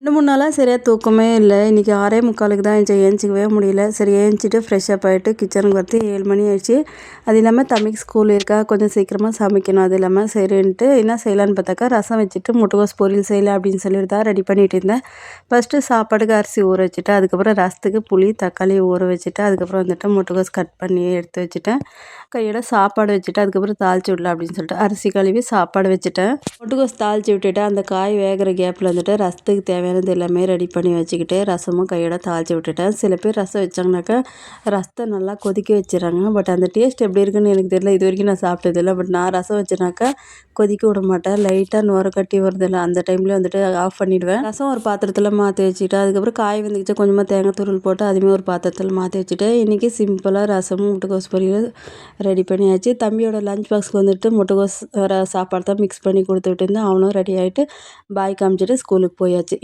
2, 3 நாளா சரியா தூக்கமே இல்ல. இன்னைக்கு 6:45க்கு தான் ஏந்திச்சிக்கவே முடியல. சரி ஏந்திச்சிட்டு ஃப்ரெஷ் அப் ஆயிட்டு கிச்சனுக்கு வரது 7 மணி ஆயிடுச்சு. அது இல்லாமல் தம்பிக்கு ஸ்கூல் இருக்கா, கொஞ்சம் சீக்கிரமாக சமைக்கணும். அது இல்லாமல் சரின்ட்டு என்ன செய்யலான்னு பார்த்தாக்கா, ரசம் வச்சுட்டு முட்டைகோஸ் பொரியல் செய்யலாம் அப்படின்னு சொல்லிட்டு தான் ரெடி பண்ணிட்டு இருந்தேன். ஃபஸ்ட்டு சாப்பாடுக்கு அரிசி ஊற வச்சுட்டேன். அதுக்கப்புறம் ரசத்துக்கு புளி, தக்காளி ஊற வச்சுட்டு, அதுக்கப்புறம் வந்துட்டு முட்டைகோஸ் கட் பண்ணி எடுத்து வச்சுட்டேன். கையோட சாப்பாடு வச்சுட்டு, அதுக்கப்புறம் தாளிச்சு விடலாம் அப்படின்னு சொல்லிட்டு அரிசி கழுவி சாப்பாடு வச்சுட்டேன். முட்டைகோஸ் தாளிச்சு விட்டுட்டு, அந்த காய் வேகிற கேப்பில் வந்துட்டு ரசத்துக்கு தேவையானது எல்லாமே ரெடி பண்ணி வச்சுக்கிட்டு, ரசமும் கையோட தாளிச்சு விட்டுட்டேன். சில பேர் ரசம் வச்சாங்கனாக்கா ரசத்தை நல்லா கொதிக்க வச்சிடறாங்க. பட் அந்த டேஸ்ட் எப்படி இருக்குன்னு எனக்கு தெரியல. இது வரைக்கும் நான் சாப்பிட்டதில்ல. பட் நான் ரசம் வச்சேனாக்கா கொதிக்க விட மாட்டேன். லைட்டாக நுர கட்டி வருதில்ல, அந்த டைம்லேயே வந்துட்டு ஆஃப் பண்ணிவிடுவேன். ரசம் ஒரு பாத்திரத்தில் மாற்றி வச்சுக்கிட்டு, அதுக்கப்புறம் காய் வெந்துக்கிச்சு கொஞ்சமாக தேங்காய் துருவல் போட்டு அதுவுமே ஒரு பாத்திரத்தில் மாற்றி வச்சுட்டு, இன்றைக்கி சிம்பிளாக ரசமும் முட்டைகோஸ் பொரியல் ரெடி பண்ணியாச்சு. தம்பியோட லஞ்ச் பாக்ஸ்க்கு வந்துட்டு முட்டைகோஸ் சாப்பாடு தான் மிக்ஸ் பண்ணி கொடுத்து விட்டுருந்தேன். அவனும் ரெடி ஆகிட்டு பாய் காமிச்சிட்டு ஸ்கூலுக்கு போயாச்சு.